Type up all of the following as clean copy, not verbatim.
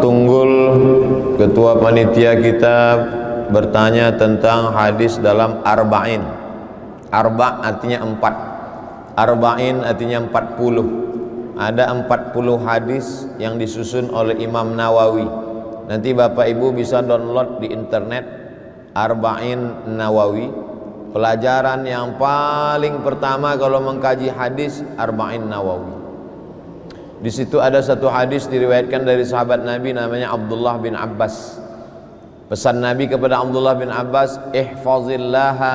Pak Tunggul, Ketua Panitia kita bertanya tentang hadis dalam Arba'in. Arba' artinya 4, Arba'in artinya 40. Ada 40 hadis yang disusun oleh Imam Nawawi. Nanti Bapak Ibu bisa download di internet Arba'in Nawawi. Pelajaran yang paling pertama kalau mengkaji hadis, Arba'in Nawawi. Di situ ada satu hadis diriwayatkan dari sahabat Nabi namanya Abdullah bin Abbas. Pesan Nabi kepada Abdullah bin Abbas, ihfazillaha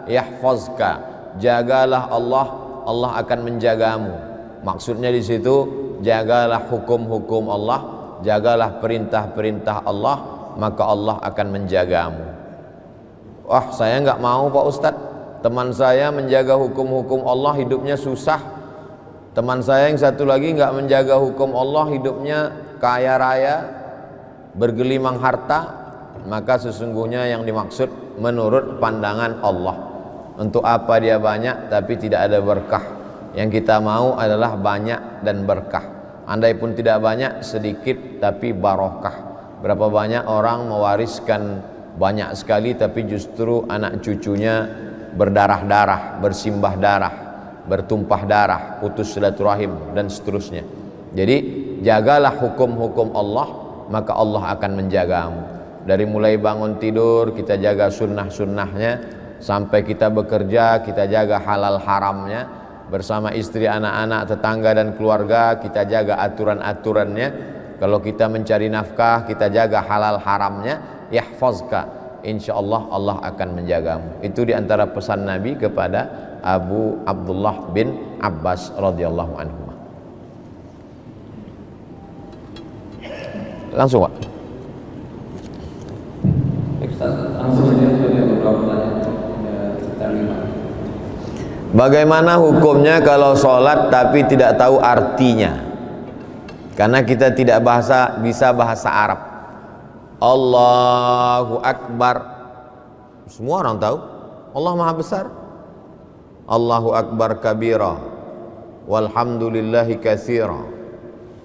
yahfazka. Jagalah Allah, Allah akan menjagamu. Maksudnya di situ, jagalah hukum-hukum Allah, jagalah perintah-perintah Allah, maka Allah akan menjagamu. Wah, saya nggak mau Pak Ustadz, teman saya menjaga hukum-hukum Allah hidupnya susah. Teman saya yang satu lagi nggak menjaga hukum Allah, hidupnya kaya raya, bergelimang harta. Maka sesungguhnya yang dimaksud menurut pandangan Allah. Untuk apa dia banyak tapi tidak ada berkah? Yang kita mau adalah banyak dan berkah. Andai pun tidak banyak, sedikit tapi barokah. Berapa banyak orang mewariskan banyak sekali tapi justru anak cucunya berdarah-darah, bersimbah darah, bertumpah darah, putus silaturahim dan seterusnya. Jadi jagalah hukum-hukum Allah, maka Allah akan menjagamu. Dari mulai bangun tidur kita jaga sunnah-sunnahnya, sampai kita bekerja kita jaga halal haramnya, bersama istri, anak-anak, tetangga dan keluarga kita jaga aturan-aturannya. Kalau kita mencari nafkah kita jaga halal haramnya. Yahfazka, insyaallah Allah akan menjagamu. Itu diantara pesan Nabi kepada Abu Abdullah bin Abbas radhiyallahu anhu. Langsung Pak. Langsung saja beberapa pertanyaan. Sekitar 5. Bagaimana hukumnya kalau sholat tapi tidak tahu artinya? Karena kita tidak bisa bahasa Arab. Allahu Akbar, semua orang tahu Allah Maha Besar. Allahu Akbar kabira, walhamdulillahi katsira,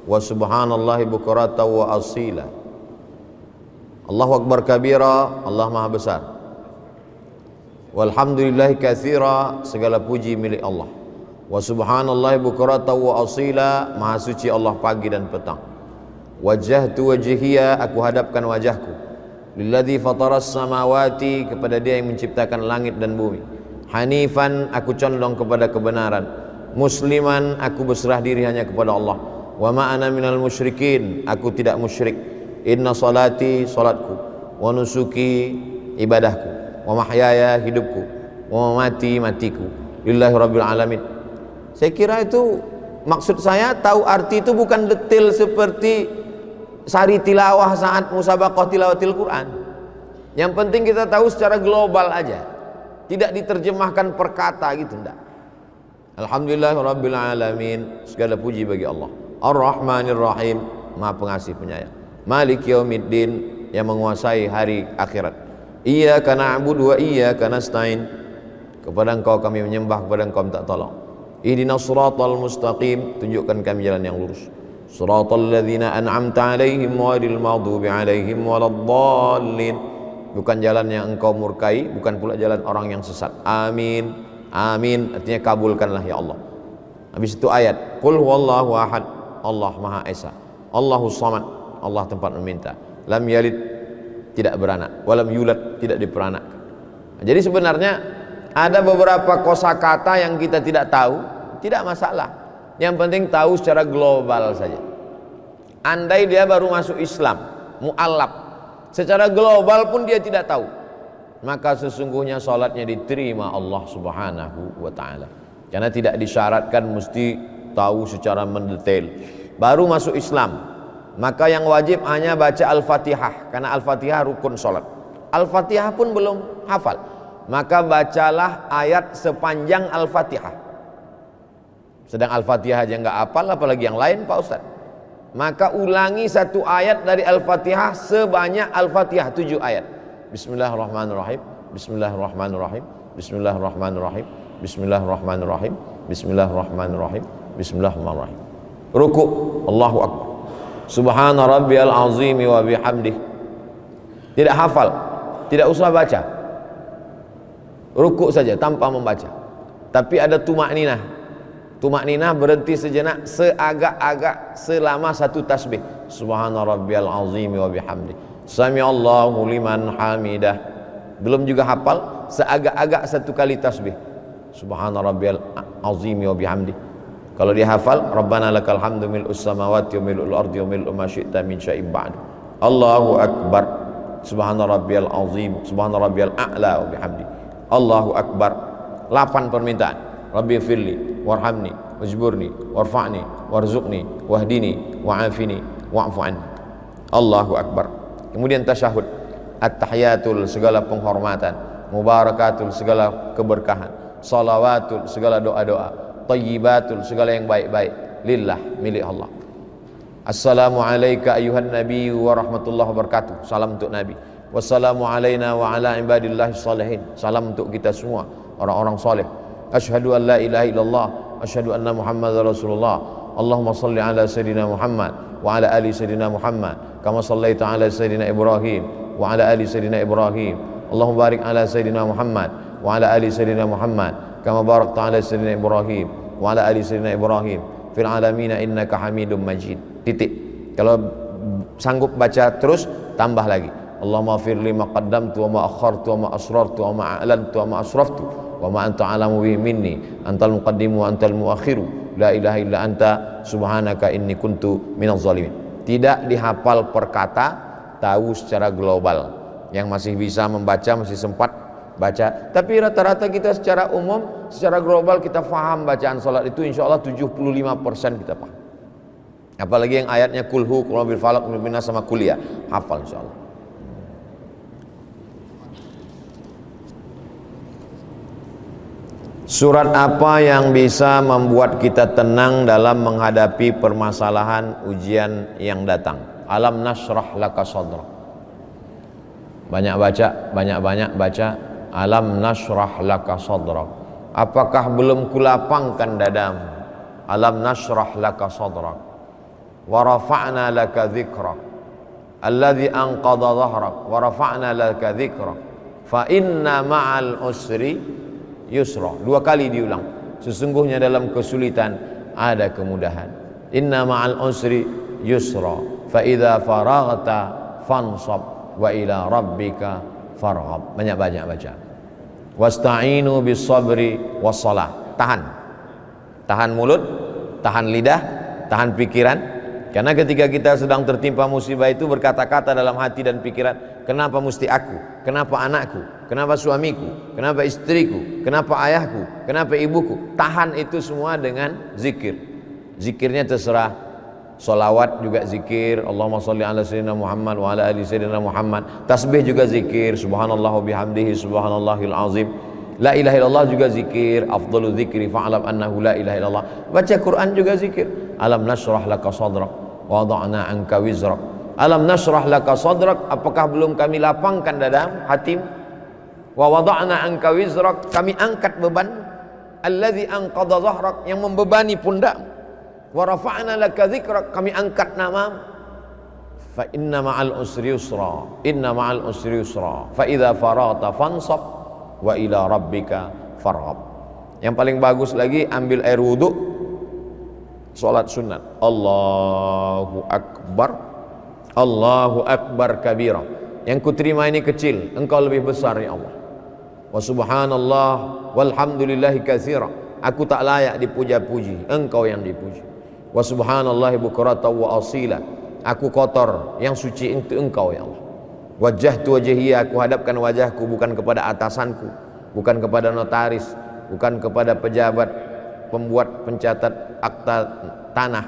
wa subhanallahi bukratan wa asila. Allahu Akbar kabira, Allah Maha Besar. Walhamdulillahi katsira, segala puji milik Allah. Wa subhanallahi bukratan wa asila, Maha suci Allah pagi dan petang. Wajjahtu wajhiya, aku hadapkan wajahku, lilladzi fataras samawati, kepada Dia yang menciptakan langit dan bumi. Hanifan, aku condong kepada kebenaran. Musliman, aku berserah diri hanya kepada Allah. Wa ma ana minal musyrikin, aku tidak musyrik. Inna salati, salatku, wa nusuki, ibadahku, wa mahyaya, hidupku, wa mamati, matiku, lillahi rabbil alamin. Saya kira itu maksud saya tahu arti itu bukan detail seperti sari tilawah saat musabaqah tilawatil Quran. Yang penting kita tahu secara global aja, tidak diterjemahkan per kata gitu, enggak. Alhamdulillahirabbil alamin, segala puji bagi Allah. Ar-Rahmanir Rahim, Maha Pengasih Penyayang. Maliki yaumiddin, yang menguasai hari akhirat. Iyyaka na'budu wa iyyaka nasta'in, kepada Engkau kami menyembah, kepada Engkau minta tolong. Ihdinas siratal mustaqim, tunjukkan kami jalan yang lurus. Siratal ladzina an'amta 'alaihim ghairil maghdubi 'alaihim waladdallin, bukan jalan yang Engkau murkai, bukan pula jalan orang yang sesat. Amin. Amin artinya kabulkanlah ya Allah. Habis itu ayat qul huwallahu ahad, Allah Maha Esa. Allahus samad, Allah tempat meminta. Lam yalid, tidak beranak. Walam yulad, tidak diperanakkan. Jadi sebenarnya ada beberapa kosakata yang kita tidak tahu, tidak masalah. Yang penting tahu secara global saja. Andai dia baru masuk Islam, mu'allaf, secara global pun dia tidak tahu, maka sesungguhnya sholatnya diterima Allah subhanahu wa ta'ala. Karena tidak disyaratkan mesti tahu secara mendetail. Baru masuk Islam, maka yang wajib hanya baca Al-Fatihah, karena Al-Fatihah rukun sholat. Al-Fatihah pun belum hafal, maka bacalah ayat sepanjang Al-Fatihah. Sedang Al-Fatihah aja nggak hafal, apalagi yang lain Pak Ustadz. Maka ulangi satu ayat dari Al-Fatihah sebanyak Al-Fatihah 7 ayat. Bismillahirrahmanirrahim, Bismillahirrahmanirrahim, Bismillahirrahmanirrahim, Bismillahirrahmanirrahim, Bismillahirrahmanirrahim, Bismillahirrahmanirrahim. Ruku, Allahu Akbar. Subhana rabbiyal azimi wa bihamdih. Tidak hafal, tidak usah baca, rukuk saja tanpa membaca. Tapi ada tumakninah. Tumakninah berhenti sejenak, seagak-agak selama satu tasbih. Subhana rabbiyal azimi wa bihamdih. Sami Allahu liman hamidah. Belum juga hafal, seagak-agak satu kali tasbih. Subhana rabbiyal azimi wa bihamdih. Kalau dia hafal, Rabbana lakal hamdu mil'us samawati wa mil'ul ardi wa mil'u ma syi'ta min syai'in ba'du. Allahu akbar. Subhana rabbiyal azim, subhana rabbiyal a'la wa bihamdi. Allahu akbar. 8 permintaan. Rabbi firli warhamni wajburni warfa'ni warzuqni wahdini wa'afini wa'fu anni. Allahu akbar. Kemudian tasyahud. At-tahiyatul, segala penghormatan. Mubarakatul, segala keberkahan. Salawatul, segala doa-doa. Tayyibatul, segala yang baik-baik. Lillah, milik Allah. Assalamu alayka ayuhan nabi wa rahmatullahi wabarakatuh. Salam untuk Nabi. Wassalamu alayna wa ala ibadillahi salihin. Salam untuk kita semua, orang-orang saleh. Asyhadu an la ilaha illallah, asyhadu anna Muhammadar Rasulullah. Allahumma salli ala sayyidina Muhammad wa ala ali sayyidina Muhammad kama sallaita ala sayyidina Ibrahim wa ala ali sayyidina Ibrahim. Allahumma barik ala sayyidina Muhammad wa ala ali sayyidina Muhammad kama barakta ala sayyidina Ibrahim wa ala ali sayyidina Ibrahim fil alamin innaka Hamidum Majid. Titik. Kalau sanggup baca terus, tambah lagi. Allahumma firli ma qaddamtu wa ma akhartu wa ma asrartu wa ma a'lantu wa ma asraftu wa ma anta alamu bihi minni antal muqaddimu wa antal muakhiru la ilaha illa anta subhanaka inni kuntu minaz zalimin. Tidak dihafal per kata, tahu secara global. Yang masih bisa membaca masih sempat baca, tapi rata-rata kita secara umum, secara global kita faham bacaan salat itu insyaallah 75% kita paham. Apalagi yang ayatnya kulhu, qul bil falaq, qul bin nas sama kuliah, hafal insyaallah. Surat apa yang bisa membuat kita tenang dalam menghadapi permasalahan ujian yang datang? Alam nasrah laka sadrak. Banyak baca, banyak-banyak baca. Alam nasrah laka sadrak. Apakah belum kulapangkan dadamu? Alam nasrah laka sadrak. Wa rafa'na laka dzikrak. Alladzi anqadha dhahrak wa rafa'na laka dzikrak. Fa inna ma'al usri yusra. 2 kali diulang. Sesungguhnya dalam kesulitan ada kemudahan. Inna ma'al usri yusra. Fa idza faraghta fansab wa ila rabbika farghab. Banyak-banyak baca. Wasta'inu bis sabri was salah. Tahan mulut, tahan lidah, tahan pikiran. Karena ketika kita sedang tertimpa musibah itu berkata-kata dalam hati dan pikiran, kenapa mesti aku? Kenapa anakku? Kenapa suamiku? Kenapa istriku? Kenapa ayahku? Kenapa ibuku? Tahan itu semua dengan zikir. Zikirnya terserah. Salawat juga zikir. Allahumma salli ala sayyidina Muhammad wa ala ali sayyidina Muhammad. Tasbih juga zikir. Subhanallah wa bihamdihi subhanallahil azim. La ilaha illallah juga zikir. Afdalu zikri fa'alam annahu la ilaha illallah. Baca Quran juga zikir. Alam nasrah laka sadrak wa wada'na anka wizrak. Alam nasrah laka sadrak, apakah belum kami lapangkan dadamu, hatimu? Wa wada'na anka wizrak, kami angkat beban. Alladzi anqadha dhahrak, yang membebani pundakmu. Wa rafa'na laka dzikrak, kami angkat namamu. Fa inna ma'al usri yusra. Inna ma'al usri yusra. Fa idza faragta fansab wa ila rabbika farghab. Yang paling bagus lagi, ambil air wudu, salat sunat. Allahu akbar. Allahu akbar kabira. Yang kuterima ini kecil, engkau lebih besar ya Allah. Wa subhanallah walhamdulillahi katsira. Aku tak layak dipuja-puji, engkau yang dipuji. Wa subhanallahi bukratan wa asila. Aku kotor, yang suci itu engkau ya Allah. Wajjahtu wajhiya, aku hadapkan wajahku bukan kepada atasanku, bukan kepada notaris, bukan kepada pejabat, pembuat pencatat akta tanah,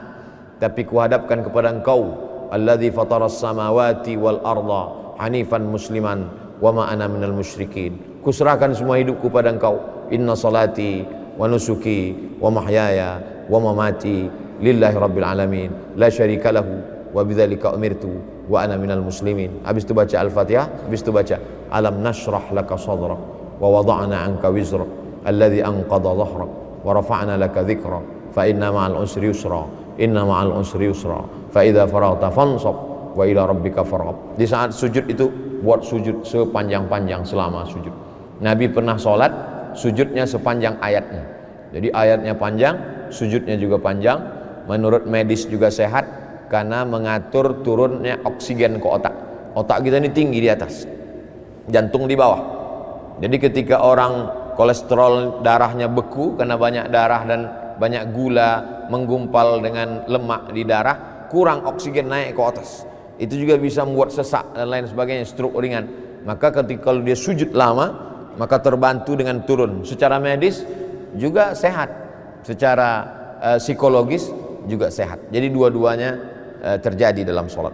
tapi kuhadapkan kepada engkau, alladzi fataras samawati wal arda hanifan musliman wa ma ana minal musyrikin. Kuserahkan semua hidupku pada engkau. Inna salati wa nusuki wa mahyaya wa mamati lillahi rabbil alamin la syarika lahu wa bidzalika umirtu wa ana minal muslimin. Habis itu baca Al-Fatihah, habis itu baca alam nashrah laka sadrak wa wada'na anka wizrak alladzi anqadha dhahrak wa rafa'na laka dzikrak fa inna ma'al usri yusra inna ma'al usri yusra fa idza faraghta fansab wa ila rabbika farghab. Di saat sujud itu buat sujud sepanjang-panjang selama sujud. Nabi pernah sholat sujudnya sepanjang ayatnya. Jadi ayatnya panjang, sujudnya juga panjang. Menurut medis juga sehat karena mengatur turunnya oksigen ke otak. Otak kita ini tinggi di atas, jantung di bawah. Jadi ketika orang kolesterol darahnya beku karena banyak darah dan banyak gula menggumpal dengan lemak di darah, kurang oksigen naik ke atas. Itu juga bisa membuat sesak dan lain sebagainya, stroke ringan. Maka ketika dia sujud lama, maka terbantu dengan turun. Secara medis juga sehat, secara psikologis juga sehat. Jadi dua-duanya terjadi dalam sholat.